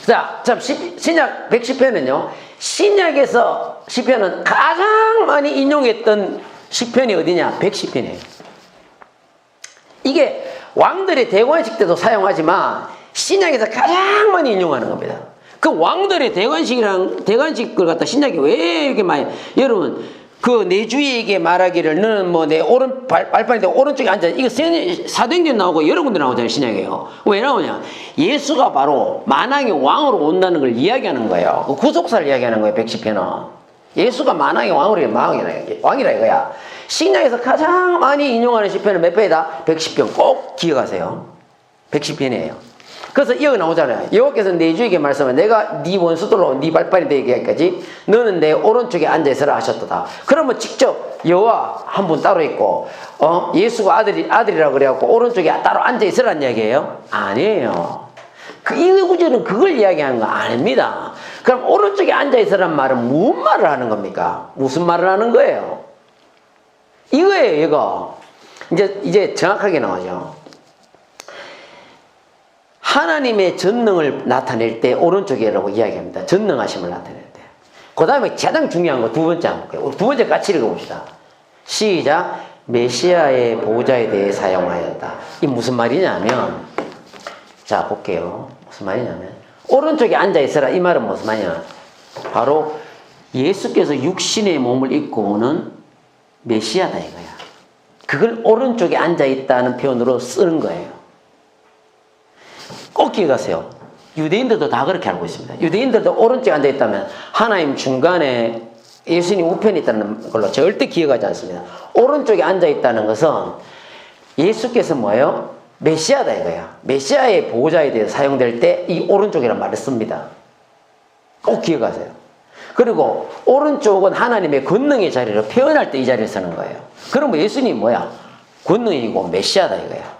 자, 신약 110편은요. 신약에서 시편은 가장 많이 인용했던 시편이 어디냐? 110편이에요. 이게 왕들의 대관식 때도 사용하지만 신약에서 가장 많이 인용하는 겁니다. 그 왕들의 대관식을 갖다 신약이 왜 이렇게 많이, 여러분, 그 내 주위에게 말하기를 너는 뭐 내 발판에 오른쪽에 앉아. 이거 사도행전 나오고 여러 군데 나오잖아요, 신약에요. 왜 나오냐? 예수가 바로 만왕의 왕으로 온다는 걸 이야기하는 거예요. 그 구속사를 이야기하는 거예요, 110편은. 예수가 만왕의 왕이라 이거야. 신약에서 가장 많이 인용하는 시편은 몇 편이다? 110편. 꼭 기억하세요. 110편이에요. 그래서 이어가 나오잖아요. 여호와께서 내 주에게 말씀하면 내가 네 원수들로 네 발판이 되게 하기까지 너는 내 오른쪽에 앉아있으라 하셨도다. 그러면 직접 여호와 한 분 따로 있고 예수가 아들이라고 그래갖고 오른쪽에 따로 앉아있으라는 이야기예요? 아니에요. 이 구절은 그걸 이야기하는 거 아닙니다. 그럼 오른쪽에 앉아있으라는 말은 무슨 말을 하는 겁니까? 무슨 말을 하는 거예요? 이거예요, 이거. 이제 정확하게 나오죠. 하나님의 전능을 나타낼 때 오른쪽이라고 이야기합니다. 전능하심을 나타낼 때. 그 다음에 가장 중요한 거 두 번째 한번 볼게요. 두 번째 같이 읽어봅시다. 시작. 메시아의 보호자에 대해 사용하였다. 이 무슨 말이냐면, 자 볼게요. 무슨 말이냐면 오른쪽에 앉아있어라. 이 말은 무슨 말이냐? 바로 예수께서 육신의 몸을 입고 오는 메시아다 이거야. 그걸 오른쪽에 앉아있다는 표현으로 쓰는 거예요. 꼭 기억하세요. 유대인들도 다 그렇게 알고 있습니다. 유대인들도 오른쪽에 앉아있다면 하나님 중간에 예수님 우편에 있다는 걸로 절대 기억하지 않습니다. 오른쪽에 앉아있다는 것은 예수께서 뭐예요? 메시아다 이거야. 메시아의 보호자에 대해서 사용될 때 이 오른쪽이라는 말을 씁니다. 꼭 기억하세요. 그리고 오른쪽은 하나님의 권능의 자리로 표현할 때 이 자리를 쓰는 거예요. 그러면 예수님이 뭐야? 권능이고 메시아다 이거야.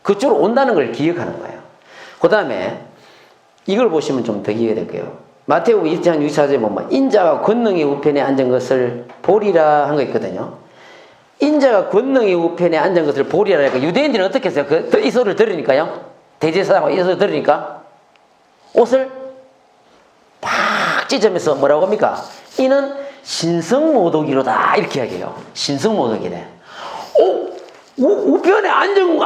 그쪽으로 온다는 걸 기억하는 거예요. 그 다음에 이걸 보시면 좀 더 이해가 될게요. 마태복음 20장 64절에 보면 인자가 권능의 우편에 앉은 것을 보리라 한 거 있거든요. 인자가 권능의 우편에 앉은 것을 보리라 하니까 유대인들은 어떻게 했어요? 이 소리를 들으니까요. 대제사장과 이 소리를 들으니까 옷을 팍 찢으면서 뭐라고 합니까? 이는 신성모독이로다 이렇게 이야기해요. 신성모독이네. 우편에 앉은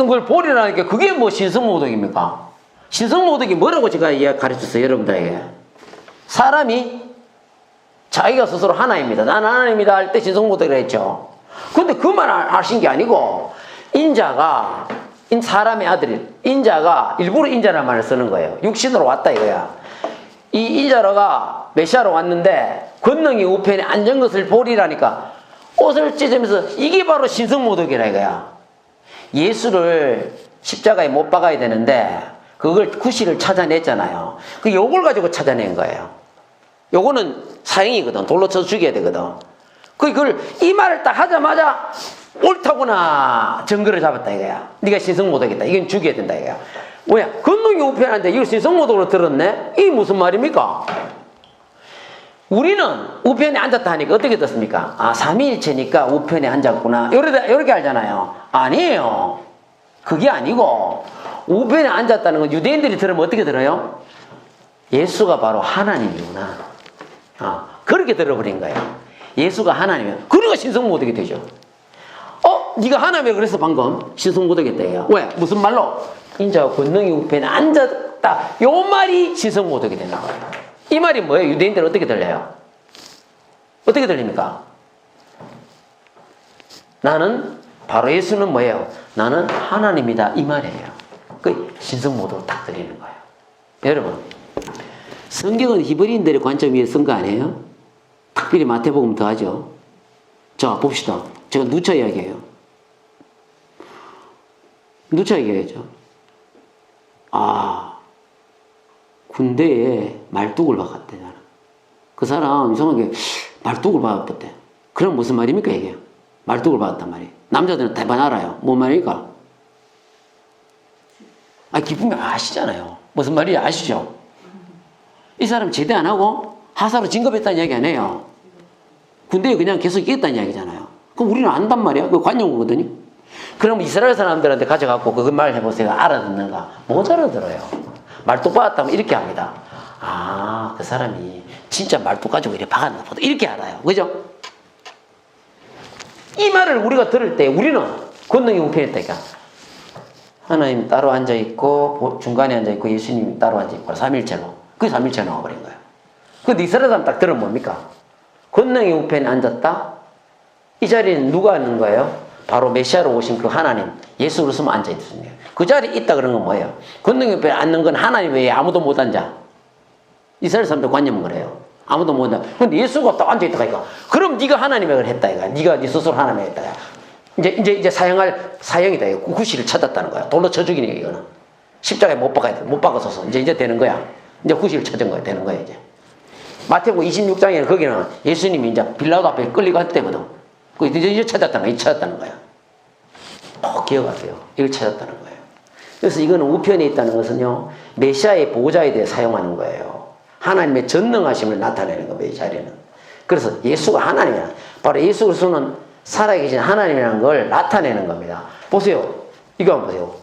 걸 보리라니까 그게 뭐 신성모독입니까? 신성모독이 뭐라고 제가 가르쳤어요, 여러분들에게? 사람이 자기가 스스로 하나입니다. 나는 하나입니다 할 때 신성모독이라 했죠. 근데 그만 하신 게 아니고 인자가 사람의 아들 인자가 일부러 인자라는 말을 쓰는 거예요. 육신으로 왔다 이거야. 이 인자로가 메시아로 왔는데 권능이 우편에 앉은 것을 보리라니까 옷을 찢으면서 이게 바로 신성모독이라 이거야. 예수를 십자가에 못 박아야 되는데 그걸 구실을 찾아냈잖아요. 그 요걸 가지고 찾아낸 거예요. 요거는 사형이거든. 돌로 쳐서 죽여야 되거든. 그걸 이 말을 딱 하자마자 옳다구나 증거를 잡았다 이거야. 네가 신성모독이다. 이건 죽여야 된다 이거야. 뭐야? 권능이 우편한데 이걸 신성모독으로 들었네? 이게 무슨 말입니까? 우리는 우편에 앉았다 하니까 어떻게 듣습니까? 아, 삼위일체니까 우편에 앉았구나. 요렇게 알잖아요. 아니에요. 그게 아니고 우편에 앉았다는 건 유대인들이 들으면 어떻게 들어요? 예수가 바로 하나님이구나. 그렇게 들어버린 거예요. 예수가 하나님이야. 그러니까 신성모독이 되죠. 네가 하나님이라 그래서 방금 신성모독했다 이거야. 왜? 무슨 말로? 인자가 권능이 우편에 앉았다. 요 말이 신성모독이 되는 거예요. 이 말이 뭐예요? 유대인들은 어떻게 들려요? 어떻게 들립니까? 나는 바로 예수는 뭐예요? 나는 하나님이다 이 말이에요. 그 신성모독을 딱 들리는 거예요. 여러분 성경은 히브리인들의 관점 위에 쓴 거 아니에요? 특별히 마태복음 더하죠. 자 봅시다. 제가 누차 이야기해요. 누차 얘기해야죠. 군대에 말뚝을 박았대 나는. 그 사람 이상하게 말뚝을 박았대. 그럼 무슨 말입니까 이게? 말뚝을 박았단 말이에요. 남자들은 대반 알아요. 뭔 말입니까? 기분이 아시잖아요. 무슨 말인지 아시죠? 이 사람 제대 안 하고 하사로 진급했다는 이야기 안 해요. 군대에 그냥 계속 있겠다는 이야기잖아요. 그럼 우리는 안단 말이야. 그 관용어거든요. 그럼 이스라엘 사람들한테 가져갖고 그 말 해보세요. 알아듣는가? 못 알아들어요. 말뚝 박았다면 이렇게 합니다. 그 사람이 진짜 말뚝 가지고 이렇게 박았나 보다. 이렇게 알아요. 그죠? 이 말을 우리가 들을 때 우리는 권능이 우편했다니까. 하나님 따로 앉아있고 중간에 앉아있고 예수님이 따로 앉아있고 삼일체로. 그게 삼일체 나와버린 거예요. 근데 이스라엘 사람 딱 들으면 뭡니까? 권능이 우편에 앉았다? 이 자리는 누가 앉는 거예요? 바로 메시아로 오신 그 하나님 예수 그리스도만 앉아있습니다. 그 자리에 있다 그런 건 뭐예요? 권능 옆에 앉는 건 하나님 외에 아무도 못 앉아. 이스라엘 사람들 관념은 그래요. 아무도 못 앉아. 근데 예수가 딱 앉아있다가 이거. 그럼 네가 하나님을 했다 이거. 네가 네 스스로 하나님을 했다. 이제 사형할 사형이다 이거. 구실을 찾았다는 거야. 돌로 쳐 죽이는 게 이거는. 십자가에 못 박아야 돼. 못 박아서서 이제 되는 거야. 이제 구실을 찾은 거야. 되는 거야 이제. 마태복음 26장에는 거기는 예수님이 이제 빌라도 앞에 끌리고 할 때거든. 그 이제 찾았다는 거야. 찾았다는 거야. 기억하세요. 이걸 찾았다는 거예요. 그래서 이거는 우편에 있다는 것은요, 메시아의 보호자에 대해 사용하는 거예요. 하나님의 전능하심을 나타내는 거예요, 이 자리는. 그래서 예수가 하나님이야. 바로 예수 그리스도는 살아계신 하나님이라는 걸 나타내는 겁니다. 보세요. 이거 한번 보세요.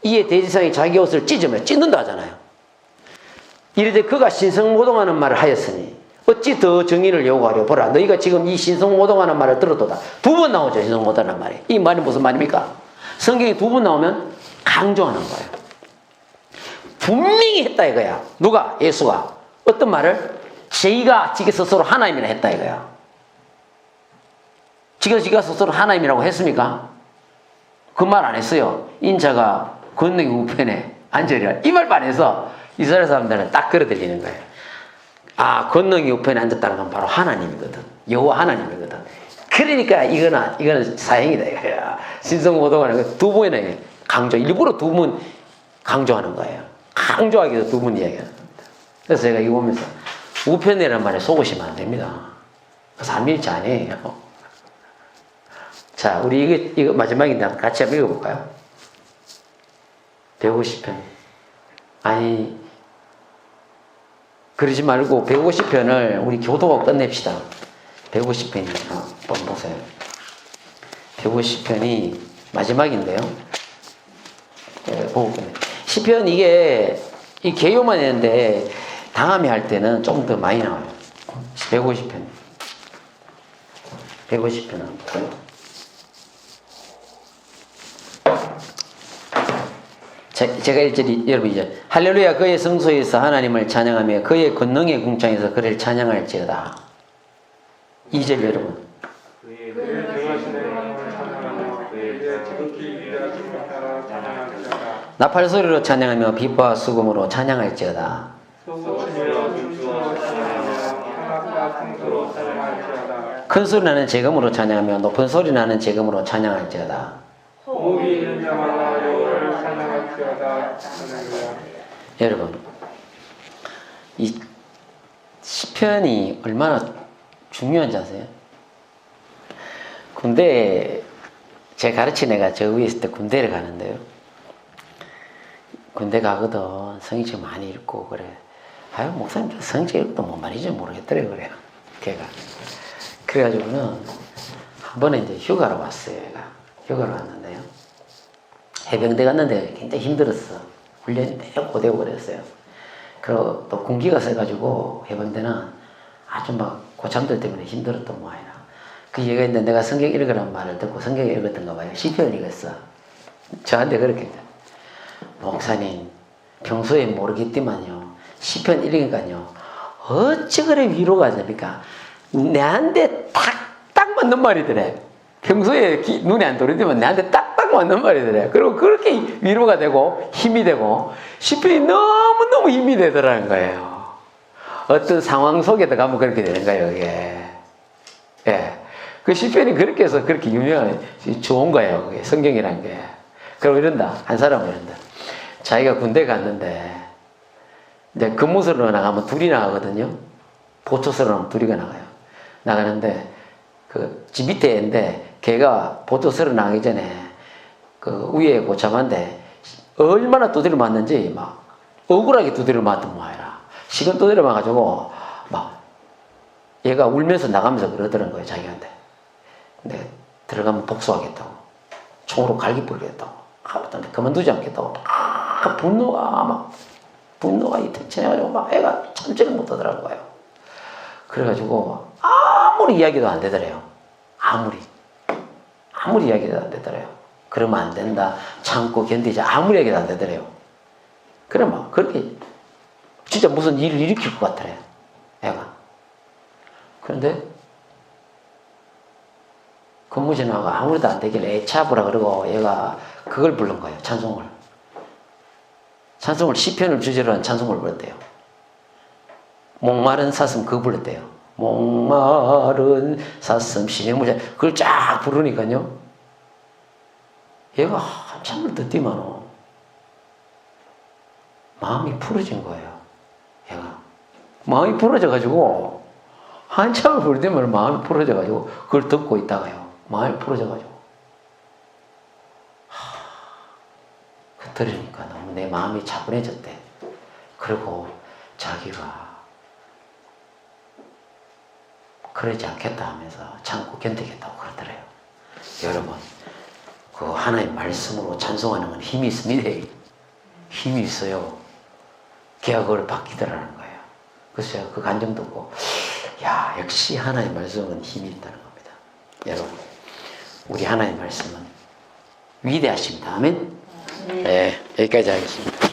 이에 대지상이 자기 옷을 찢으면 찢는다 하잖아요. 이르되 그가 신성모독하는 말을 하였으니 어찌 더 정의를 요구하려. 보라, 너희가 지금 이 신성모독하는 말을 들었도다. 두 번 나오죠, 신성모독하는 말이. 이 말이 무슨 말입니까? 성경이 두 번 나오면 강조하는 거예요. 분명히 했다 이거야. 누가? 예수가. 어떤 말을? 지가 스스로 하나님이라 했다 이거야. 지가 스스로 하나님이라고 했습니까? 그 말 안 했어요. 인자가 권능이 우편에 앉으리라. 이 말도 안 해서 이스라엘 사람들은 딱 끌어들이는 거예요. 권능이 우편에 앉았다는 건 바로 하나님이거든. 여호와 하나님이거든. 그러니까 이거는 사형이다 이거야. 신성모독하는 거 두 번이나 강조. 일부러 두 번 강조하는 거예요. 강조하기 위해서 두 번 이야기하는 겁니다. 그래서 제가 이거 보면서 우편이라는 말에 속으시면 안 됩니다. 삼일체 아니에요. 자, 우리 이거 마지막인데 같이 한번 읽어볼까요? 150편. 그러지 말고 150편을 우리 교도가 끝냅시다. 150편이 한번 보세요. 150편이 마지막인데요. 보고 끝내. 시편 이게 이 개요만 했는데 다음에 할 때는 조금 더 많이 나와요. 150편. 150편 한번 볼까요? 제가 1절이 여러분 이제 할렐루야 그의 성소에서 하나님을 찬양하며 그의 권능의 궁창에서 그를 찬양할지어다. 2절 여러분. 그의 등하신 행함을 찬양하며 그의 지극히 위대하심을 따라 찬양할지어다. 나팔소리로 찬양하며 비파와 수금으로 찬양할지어다. 소치며 춤추어 찬양하며 향악과 풍소로 찬양할지어다. 큰 소리 나는 재금으로 찬양하며 높은 소리 나는 재금으로 찬양할지어다. 호흡이 있는 자마다 여호와를 찬양할지어다. 할렐루야. 여러분, 이 시편이 얼마나 중요한지 아세요? 군대에 제 가르친 애가 저 위에 있을 때 군대를 가는데요. 군대 가거든. 성의책 많이 읽고 그래. 아유 목사님 성의책 읽고도 뭐 말인지 모르겠더래 그래요. 걔가. 그래가지고는 한 번에 이제 휴가로 왔어요. 얘가. 휴가로 왔는데요. 해병대 갔는데 굉장히 힘들었어. 훈련이 매우 고되고 그랬어요. 그리고 또 군기가 세가지고 해병대는 아주 막 고참들 때문에 힘들었던 모양이라. 그 얘가 있는데 내가 성경 읽으라는 말을 듣고 성경 읽었던가 봐요. 시편을 읽었어. 저한테 그렇게 했죠. 목사님 평소에 모르겠지만요. 시편 읽으니까요. 어찌 그래 위로가 됩니까? 내한테 딱 맞는 말이더래. 평소에 눈에 안 들어오지만 내한테 딱딱 맞는 말이더래. 그리고 그렇게 위로가 되고 힘이 되고 시편이 너무너무 힘이 되더라는 거예요. 어떤 상황 속에도 가면 그렇게 되는 거예요. 이게. 예. 그 시편이 그렇게 해서 그렇게 유명한 좋은 거예요. 그게 성경이라는 게. 그럼 이런다. 한 사람은 이런다. 자기가 군대 갔는데 이제 근무소로 나가면 둘이 나가거든요. 보초소로 나가면 둘이 나가요. 나가는데 그 집 밑에 애인데 걔가 보초소로 나가기 전에 그 위에 고참한데 얼마나 두드려 맞는지 막 억울하게 두드려 맞던 모양이라. 시간 두드려 맞아가지고 막 얘가 울면서 나가면서 그러더란 거예요. 자기한테. 근데 들어가면 복수하겠다고. 총으로 갈기 뿌리겠다고. 아무튼 그만두지 않겠다고. 분노가 이태쳐가지고 막 애가 참지를 못하더라고요. 그래가지고 아무리 이야기도 안 되더래요. 아무리 이야기도 안 되더래요. 그러면 안 된다. 참고 견디자. 아무리 이야기도 안 되더래요. 그래 막 그렇게 진짜 무슨 일을 일으킬 것 같더래요. 애가. 그런데 근무실 나가 아무래도 안 되길래 애차부라 그러고 얘가 그걸 부른 거예요. 찬송을 시편을 주제로 한 찬송을 불렀대요. 목마른 사슴 그거 불렀대요. 목마른 사슴 시냇물에 그걸 쫙 부르니까요. 얘가 한참을 듣더니만 마음이 풀어진 거예요. 얘가 마음이 풀어져가지고 한참을 부르더니 마음이 풀어져가지고 그걸 듣고 있다가요. 마음이 풀어져가지고 그 들으니까 너무 내 마음이 차분해졌대. 그리고 자기가 그러지 않겠다 하면서 참고 견디겠다고 그러더래요. 여러분 그 하나의 말씀으로 찬송하는 건 힘이 있습니다. 힘이 있어요. 걔가 그걸 바뀌더라는 거예요. 그래서 제가 그 감정 듣고 야 역시 하나의 말씀은 힘이 있다는 겁니다. 여러분 우리 하나의 말씀은 위대하십니다. 아멘. 네, 여기까지 하겠습니다.